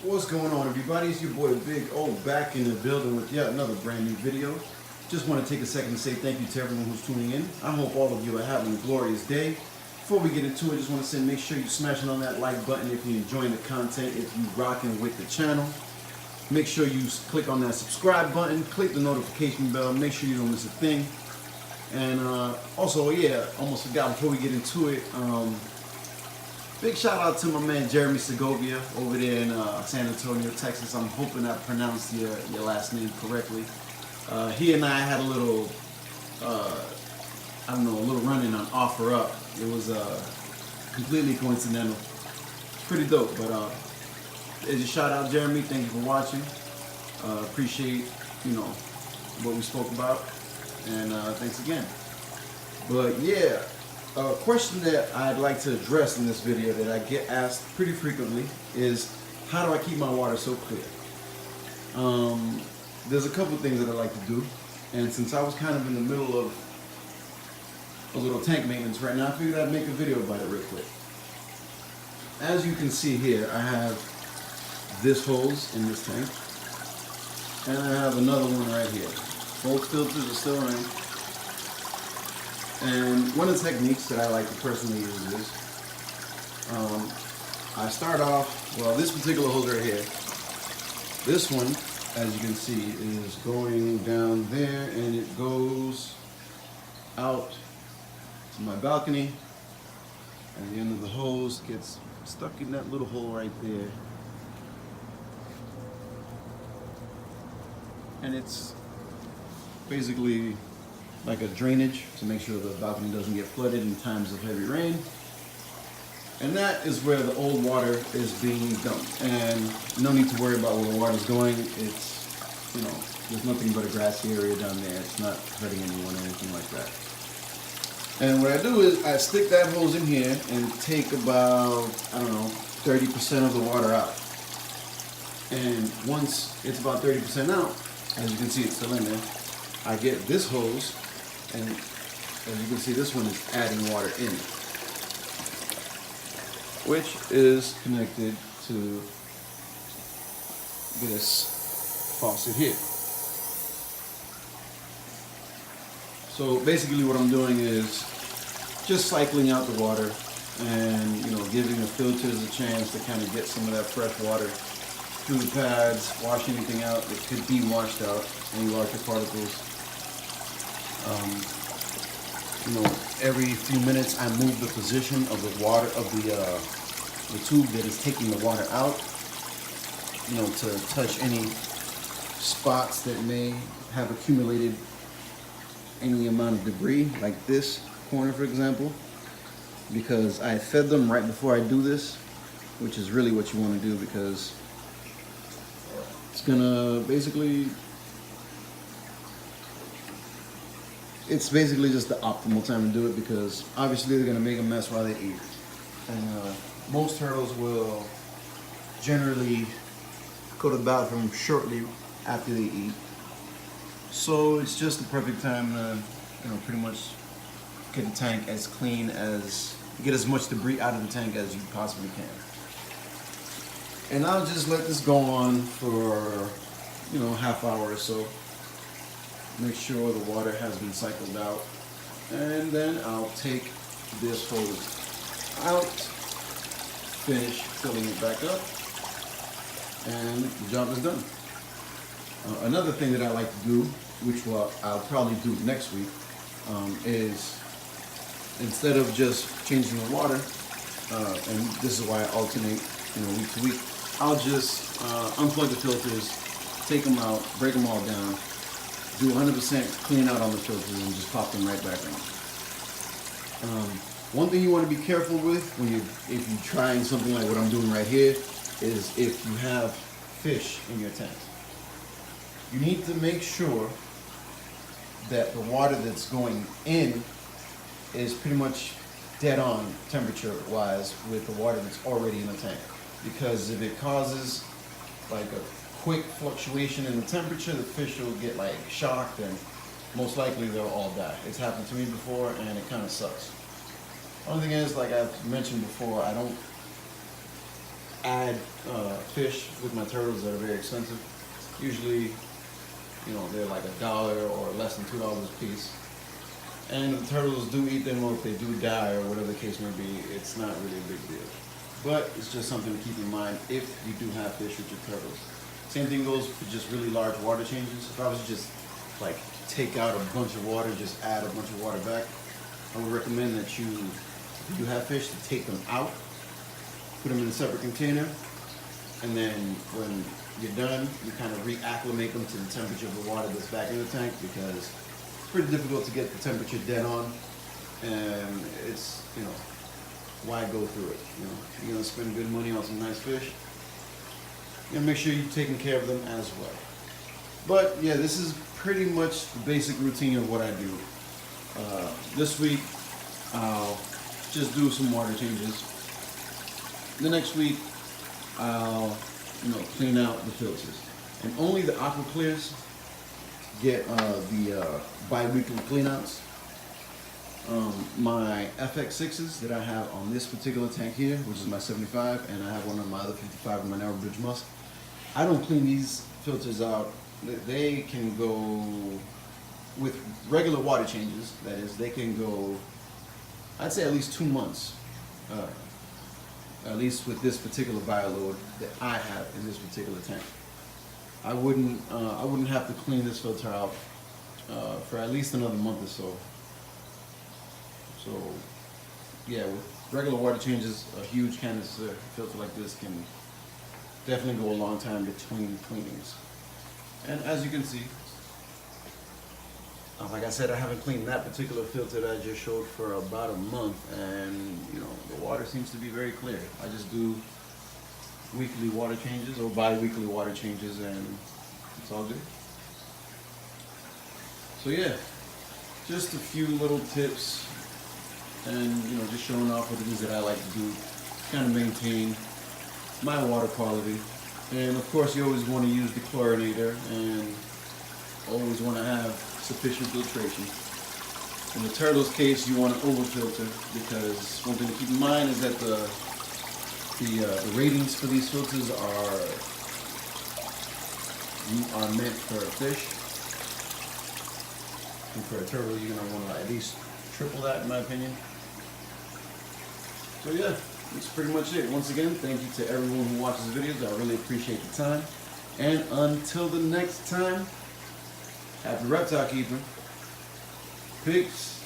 What's going on, everybody? It's your boy Big O back in the building with yet another brand new video. Just want to take a second to say thank you to everyone who's tuning in. I hope all of you are having a glorious day. Before we get into it, just want to say make sure you're smashing on that like button if you're enjoying the content, if you're rocking with the channel. Make sure you click on that subscribe button, click the notification bell, make sure you don't miss a thing. And also, yeah, almost forgot before we get into it, big shout out to my man Jeremy Segovia over there in San Antonio, Texas. I'm hoping I pronounced your last name correctly. He and I had a little, a little run-in on Offer Up. It was completely coincidental. It's pretty dope, but as a shout out, Jeremy, thank you for watching. Appreciate, what we spoke about, and thanks again. But yeah. A question that I'd like to address in this video that I get asked pretty frequently is, how do I keep my water so clear? There's a couple things that I like to do, and since I was kind of in the middle of a little tank maintenance right now, I figured I'd make a video about it real quick. As you can see here, I have this hose in this tank, and I have another one right here. Both filters are still running. And one of the techniques that I like to personally use is, I start off, well, this particular hose right here, this one, as you can see, is going down there, and it goes out to my balcony, and the end of the hose gets stuck in that little hole right there. And it's basically like a drainage to make sure the balcony doesn't get flooded in times of heavy rain. And that is where the old water is being dumped. And no need to worry about where the water's going. It's, there's nothing but a grassy area down there. It's not hurting anyone or anything like that. And what I do is I stick that hose in here and take about, 30% of the water out. And once it's about 30% out, as you can see, it's still in there, I get this hose, and as you can see, this one is adding water in, which is connected to this faucet here. So basically what I'm doing is just cycling out the water and, giving the filters a chance to kind of get some of that fresh water through the pads, wash anything out that could be washed out, any larger particles. Every few minutes I move the position of the water, of the tube that is taking the water out, to touch any spots that may have accumulated any amount of debris, like this corner, for example, because I fed them right before I do this, which is really what you want to do, because it's gonna basically, it's basically just the optimal time to do it, because obviously they're gonna make a mess while they eat. And most turtles will generally go to the bathroom shortly after they eat. So it's just the perfect time to, pretty much get the tank as clean as, get as much debris out of the tank as you possibly can. And I'll just let this go on for, half hour or so. Make sure the water has been cycled out. And then I'll take this hose out, finish filling it back up, and the job is done. Another thing that I like to do, which I'll probably do next week, is instead of just changing the water, and this is why I alternate, week to week, I'll just unplug the filters, take them out, break them all down, do 100% clean out on the filters, and just pop them right back on. One thing you want to be careful with if you're trying something like what I'm doing right here is if you have fish in your tank. You need to make sure that the water that's going in is pretty much dead on temperature-wise with the water that's already in the tank. Because if it causes like a quick fluctuation in the temperature, the fish will get like shocked, and most likely they'll all die. It's happened to me before, and it kind of sucks. Only thing is, like I've mentioned before, I don't add fish with my turtles that are very expensive. Usually, you know, they're like $1 or less than $2 a piece. And if the turtles do eat them, or if they do die, or whatever the case may be, it's not really a big deal. But it's just something to keep in mind if you do have fish with your turtles. Same thing goes for just really large water changes. If I was to just like take out a bunch of water, just add a bunch of water back, I would recommend that you, if you do have fish, to take them out, put them in a separate container, and then when you're done, you kind of reacclimate them to the temperature of the water that's back in the tank, because it's pretty difficult to get the temperature dead on, and it's, you know, why go through it? You know, you're gonna spend good money on some nice fish, and make sure you're taking care of them as well. But yeah, this is pretty much the basic routine of what I do. This week, I'll just do some water changes. The next week, I'll, you know, clean out the filters. And only the aqua clears get the bi-weekly cleanouts. My FX6s that I have on this particular tank here, which is my 75, and I have one on my other 55 in my narrow bridge musk, I don't clean these filters out. They can go, with regular water changes, that is, they can go, I'd say at least 2 months. At least with this particular bioload that I have in this particular tank. I wouldn't have to clean this filter out for at least another month or so. So yeah, with regular water changes, a huge canister filter like this can definitely go a long time between cleanings. And as you can see, like I said, I haven't cleaned that particular filter that I just showed for about a month, and you know, the water seems to be very clear. I just do weekly water changes or bi-weekly water changes, and it's all good. So yeah, just a few little tips, and you know, just showing off what it is that I like to do, kind of maintain my water quality. And of course, you always want to use the chlorinator, and always want to have sufficient filtration. In the turtle's case, you want to overfilter, because one thing to keep in mind is that the ratings for these filters are meant for a fish. And for a turtle, you're going to want to at least triple that, in my opinion. So yeah, that's pretty much it. Once again, thank you to everyone who watches the videos. I really appreciate the time. And until the next time, happy reptile keeping. Peace.